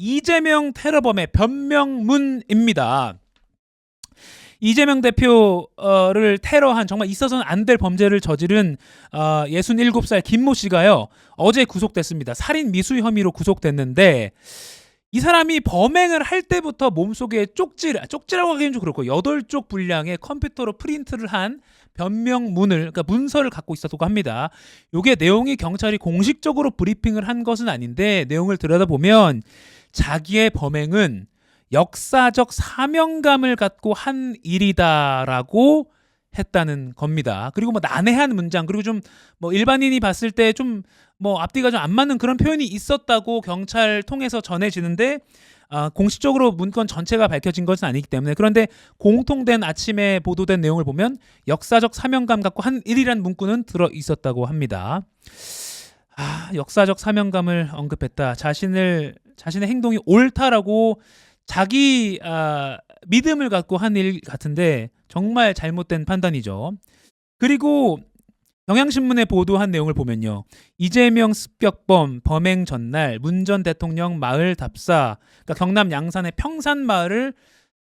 이재명 테러범의 변명문입니다. 이재명 대표를 테러한 정말 있어서는 안 될 범죄를 저지른 67살 김모 씨가요. 어제 구속됐습니다. 살인 미수 혐의로 구속됐는데 이 사람이 범행을 할 때부터 몸속에 쪽지라고 하기엔 좀 그렇고 8쪽 분량의 컴퓨터로 프린트를 한 변명문을, 그러니까 문서를 갖고 있었다고 합니다. 이게 내용이 경찰이 공식적으로 브리핑을 한 것은 아닌데 내용을 들여다보면 자기의 범행은 역사적 사명감을 갖고 한 일이다라고 했다는 겁니다. 그리고 뭐 난해한 문장, 그리고 좀 뭐 일반인이 봤을 때 좀 뭐 앞뒤가 좀 안 맞는 그런 표현이 있었다고 경찰 통해서 전해지는데 공식적으로 문건 전체가 밝혀진 것은 아니기 때문에, 그런데 공통된 아침에 보도된 내용을 보면 역사적 사명감 갖고 한 일이란 문구는 들어 있었다고 합니다. 역사적 사명감을 언급했다. 자신의 행동이 옳다라고 자기 믿음을 갖고 한 일 같은데 정말 잘못된 판단이죠. 그리고 경향신문에 보도한 내용을 보면요. 이재명 습격범 범행 전날 문 전 대통령 마을 답사, 그러니까 경남 양산의 평산마을을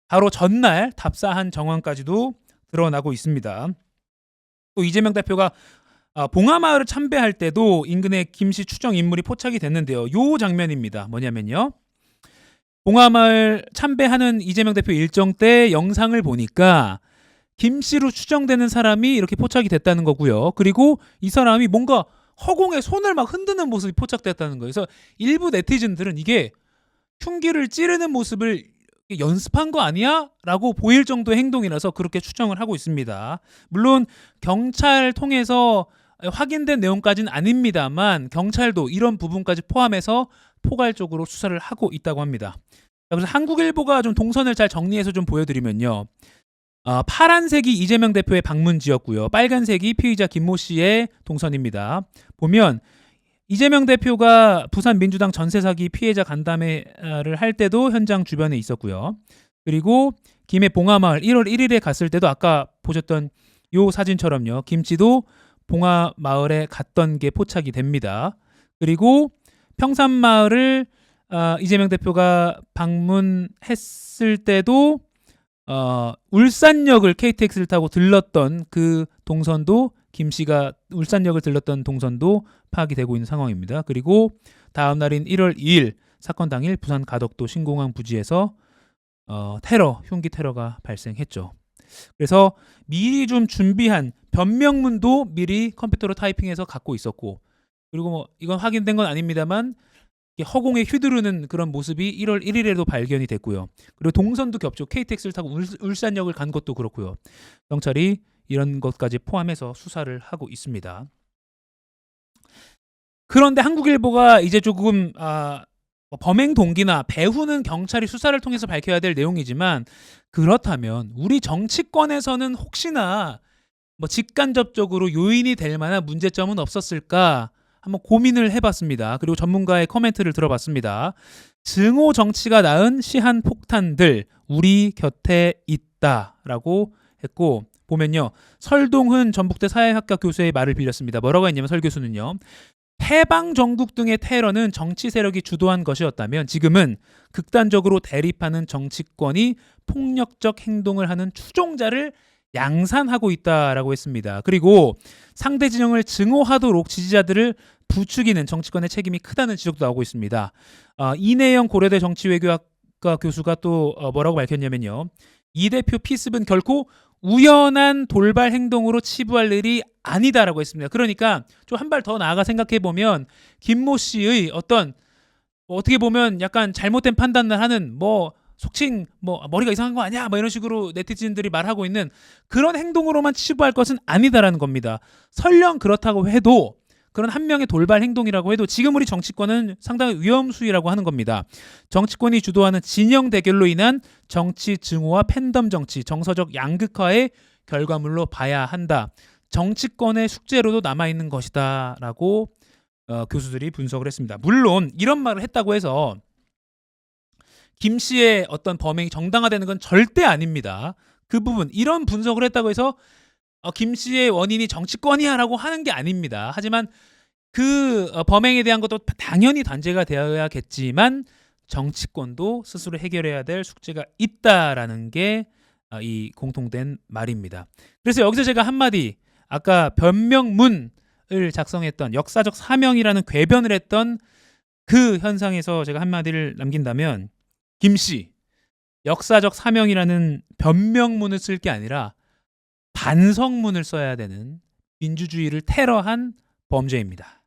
바로 전날 답사한 정황까지도 드러나고 있습니다. 또 이재명 대표가 봉하마을을 참배할 때도 인근에 김씨 추정 인물이 포착이 됐는데요. 요 장면입니다. 뭐냐면요. 봉하마을 참배하는 이재명 대표 일정 때 영상을 보니까 김씨로 추정되는 사람이 이렇게 포착이 됐다는 거고요. 그리고 이 사람이 뭔가 허공에 손을 막 흔드는 모습이 포착됐다는 거예요. 그래서 일부 네티즌들은 이게 흉기를 찌르는 모습을 연습한 거 아니야? 라고 보일 정도의 행동이라서 그렇게 추정을 하고 있습니다. 물론 경찰 통해서 확인된 내용까지는 아닙니다만 경찰도 이런 부분까지 포함해서 포괄적으로 수사를 하고 있다고 합니다. 그래서 한국일보가 좀 동선을 잘 정리해서 좀 보여드리면요. 파란색이 이재명 대표의 방문지였고요. 빨간색이 피의자 김모 씨의 동선입니다. 보면 이재명 대표가 부산 민주당 전세 사기 피해자 간담회를 할 때도 현장 주변에 있었고요. 그리고 김해 봉하마을 1월 1일에 갔을 때도 아까 보셨던 요 사진처럼요. 김씨도 봉하마을에 갔던 게 포착이 됩니다. 그리고 평산마을을 이재명 대표가 방문했을 때도 울산역을 KTX를 타고 들렀던 그 동선도, 김씨가 울산역을 들렀던 동선도 파악이 되고 있는 상황입니다. 그리고 다음 날인 1월 2일 사건 당일 부산 가덕도 신공항 부지에서 흉기 테러가 발생했죠. 그래서 미리 좀 준비한 변명문도 미리 컴퓨터로 타이핑해서 갖고 있었고, 그리고 뭐 이건 확인된 건 아닙니다만 허공에 휘두르는 그런 모습이 1월 1일에도 발견이 됐고요. 그리고 동선도 겹쳐 KTX를 타고 울산역을 간 것도 그렇고요. 경찰이 이런 것까지 포함해서 수사를 하고 있습니다. 그런데 한국일보가 이제 조금 범행 동기나 배후는 경찰이 수사를 통해서 밝혀야 될 내용이지만, 그렇다면 우리 정치권에서는 혹시나 뭐 직간접적으로 요인이 될 만한 문제점은 없었을까 한번 고민을 해봤습니다. 그리고 전문가의 코멘트를 들어봤습니다. 증오 정치가 낳은 시한 폭탄들 우리 곁에 있다라고 했고, 보면요. 설동훈 전북대 사회학과 교수의 말을 빌렸습니다. 뭐라고 했냐면 설 교수는요. 해방 정국 등의 테러는 정치 세력이 주도한 것이었다면 지금은 극단적으로 대립하는 정치권이 폭력적 행동을 하는 추종자를 양산하고 있다라고 했습니다. 그리고 상대 진영을 증오하도록 지지자들을 부추기는 정치권의 책임이 크다는 지적도 나오고 있습니다. 이내영 고려대 정치외교학과 교수가 또 뭐라고 밝혔냐면요. 이 대표 피습은 결코 우연한 돌발 행동으로 치부할 일이 아니다라고 했습니다. 그러니까 좀 한 발 더 나아가 생각해 보면 김모 씨의 어떤 어떻게 보면 약간 잘못된 판단을 하는 속칭 머리가 이상한 거 아니야? 이런 식으로 네티즌들이 말하고 있는 그런 행동으로만 치부할 것은 아니다라는 겁니다. 설령 그렇다고 해도, 그런 한 명의 돌발 행동이라고 해도 지금 우리 정치권은 상당히 위험수위라고 하는 겁니다. 정치권이 주도하는 진영 대결로 인한 정치 증오와 팬덤 정치, 정서적 양극화의 결과물로 봐야 한다. 정치권의 숙제로도 남아있는 것이다 라고 교수들이 분석을 했습니다. 물론 이런 말을 했다고 해서 김 씨의 어떤 범행이 정당화되는 건 절대 아닙니다. 그 부분, 이런 분석을 했다고 해서 김 씨의 원인이 정치권이야라고 하는 게 아닙니다. 하지만 그 범행에 대한 것도 당연히 단죄가 되어야겠지만 정치권도 스스로 해결해야 될 숙제가 있다라는 게 이 공통된 말입니다. 그래서 여기서 제가 한마디 아까 변명문을 작성했던 역사적 사명이라는 궤변을 했던 그 현상에서 제가 한마디를 남긴다면 김씨 역사적 사명이라는 변명문을 쓸 게 아니라 반성문을 써야 되는 민주주의를 테러한 범죄입니다.